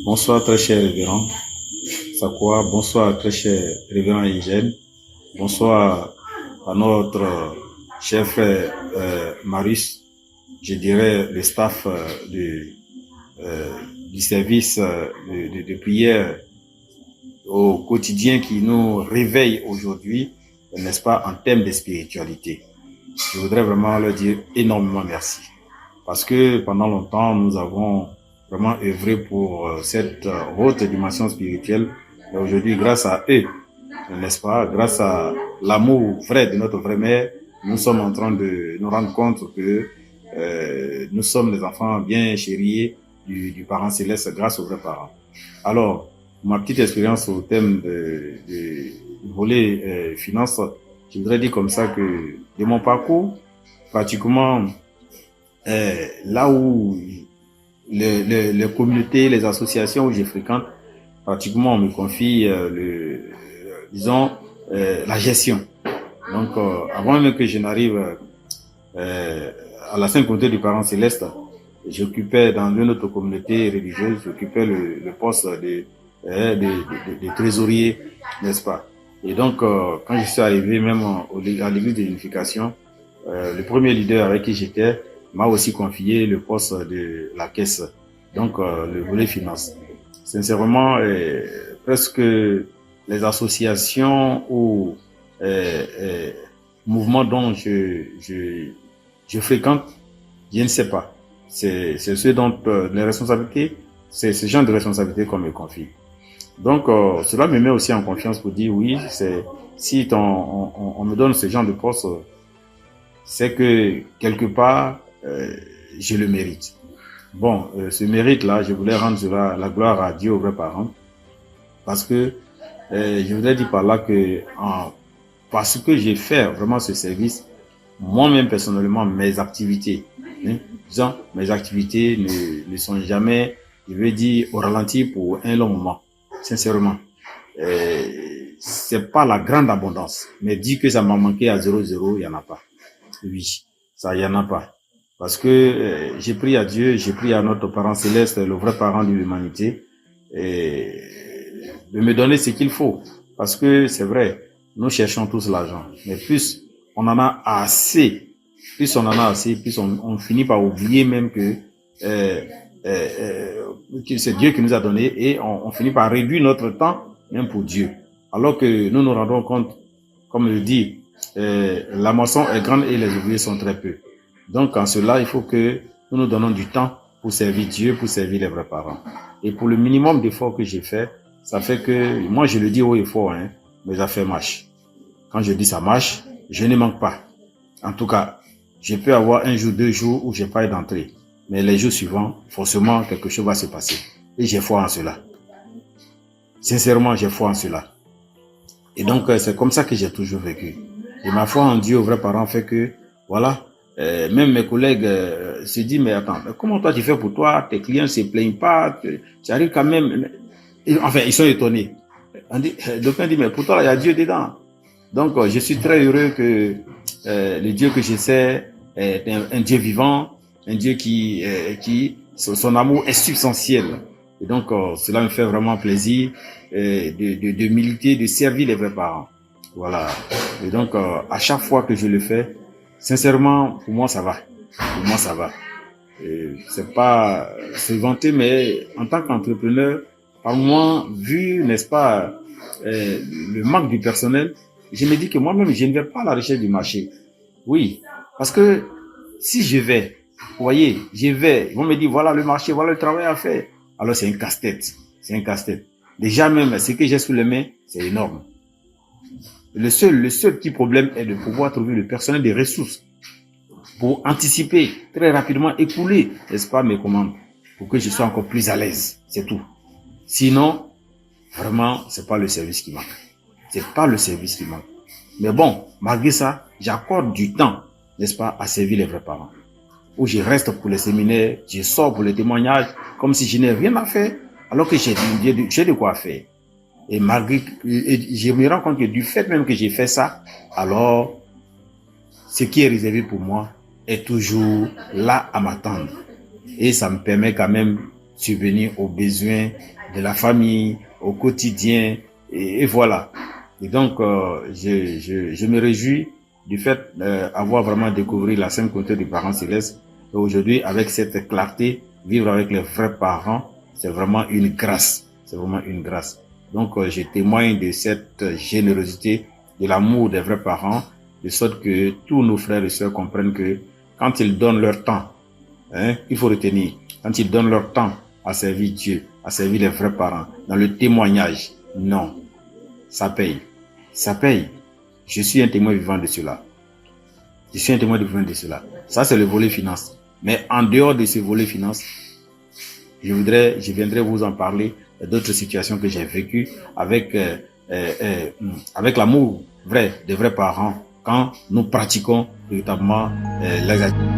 Bonsoir très cher révérend Sakwa, bonsoir très cher révérend Hygiène, bonsoir à notre cher frère Marius, je dirais le staff du service de prière au quotidien qui nous réveille aujourd'hui, n'est-ce pas, en termes de spiritualité. Je voudrais vraiment leur dire énormément merci. Parce que pendant longtemps, nous avons vraiment œuvré pour cette haute dimension spirituelle. Et aujourd'hui, grâce à eux, n'est-ce pas, grâce à l'amour vrai de notre vraie mère, nous sommes en train de nous rendre compte que nous sommes les enfants bien chéris du parent céleste grâce aux vrais parents. Alors, ma petite expérience au thème du volet finance, je voudrais dire comme ça que de mon parcours, pratiquement là où les communautés, les associations où je fréquente, pratiquement on me confie disons la gestion. Donc avant même que je n'arrive à la Sainte Communauté du Parent Céleste, j'occupais dans une autre communauté religieuse, j'occupais le poste de trésorier, n'est-ce pas? Et donc quand je suis arrivé même à l'église de l'unification, le premier leader avec qui j'étais m'a aussi confié le poste de la caisse, donc le volet finance. Sincèrement, presque les associations ou mouvements dont je fréquente, je ne sais pas. C'est ceux dont les responsabilités, c'est ce genre de responsabilités qu'on me confie. Donc, cela me met aussi en confiance pour dire oui, si on me donne ce genre de poste, c'est que quelque part, je le mérite. Bon, ce mérite-là, je voulais rendre la gloire à Dieu, aux vrais parents, parce que je voudrais dire par là que parce que j'ai fait vraiment ce service, moi-même personnellement, mes activités, disons, mes activités ne sont jamais, je veux dire, au ralenti pour un long moment, sincèrement. C'est pas la grande abondance, mais dire que ça m'a manqué à 0,0, il n'y en a pas. Oui, ça, il n'y en a pas. Parce que j'ai prié à Dieu, j'ai prié à notre parent céleste, le vrai parent de l'humanité, de me donner ce qu'il faut. Parce que c'est vrai, nous cherchons tous l'argent. Mais plus on en a assez, plus on finit par oublier même que c'est Dieu qui nous a donné et on finit par réduire notre temps même pour Dieu. Alors que nous nous rendons compte, comme je le dis, la moisson est grande et les ouvriers sont très peu. Donc, en cela, il faut que nous nous donnons du temps pour servir Dieu, pour servir les vrais parents. Et pour le minimum d'efforts que j'ai fait, ça fait que, moi je le dis haut et fort, mes affaires marchent. Quand je dis ça marche, je ne manque pas. En tout cas, je peux avoir un jour, 2 jours où j'ai pas d'entrée. Mais les jours suivants, forcément, quelque chose va se passer. Et j'ai foi en cela. Sincèrement, j'ai foi en cela. Et donc, c'est comme ça que j'ai toujours vécu. Et ma foi en Dieu, aux vrais parents, fait que, voilà, même mes collègues se disent, mais attends, comment toi tu fais pour toi, tes clients ne se plaignent pas, tu arrives quand même. Enfin, ils sont étonnés. D'aucuns disent, mais pour toi, il y a Dieu dedans. Donc, je suis très heureux que le Dieu que je sais est un Dieu vivant, un Dieu qui son amour est substantiel. Et donc, cela me fait vraiment plaisir de militer, de servir les vrais parents. Voilà. Et donc, à chaque fois que je le fais, sincèrement, pour moi, ça va. Pour moi, ça va. C'est pas se vanter, mais en tant qu'entrepreneur, par moment, vu, n'est-ce pas, le manque du personnel, je me dis que moi-même, je ne vais pas à la recherche du marché. Oui, parce que si je vais, vous voyez, je vais, ils vont me dire, voilà le marché, voilà le travail à faire. Alors, c'est un casse-tête. C'est un casse-tête. Déjà même, ce que j'ai sous les mains, c'est énorme. Le seul petit problème est de pouvoir trouver le personnel des ressources pour anticiper très rapidement, écouler, n'est-ce pas, mes commandes, pour que je sois encore plus à l'aise. C'est tout. Sinon, vraiment, c'est pas le service qui manque. C'est pas le service qui manque. Mais bon, malgré ça, j'accorde du temps, n'est-ce pas, à servir les vrais parents. Où je reste pour les séminaires, je sors pour les témoignages, comme si je n'ai rien à faire, alors que j'ai de quoi faire. Et malgré, je me rends compte que du fait même que j'ai fait ça, alors, ce qui est réservé pour moi est toujours là à m'attendre. Et ça me permet quand même de subvenir aux besoins de la famille, au quotidien, et voilà. Et donc, je me réjouis du fait d'avoir vraiment découvert la sainte communauté des parents célestes. Et aujourd'hui, avec cette clarté, vivre avec les vrais parents, c'est vraiment une grâce. C'est vraiment une grâce. Donc, je témoigne de cette générosité, de l'amour des vrais parents, de sorte que tous nos frères et sœurs comprennent que quand ils donnent leur temps, hein, il faut retenir, quand ils donnent leur temps à servir Dieu, à servir les vrais parents, dans le témoignage, non, ça paye. Ça paye. Je suis un témoin vivant de cela. Je suis un témoin vivant de cela. Ça, c'est le volet finance. Mais en dehors de ce volet finance, je viendrai vous en parler d'autres situations que j'ai vécues avec l'amour vrai des vrais parents quand nous pratiquons véritablement les activités.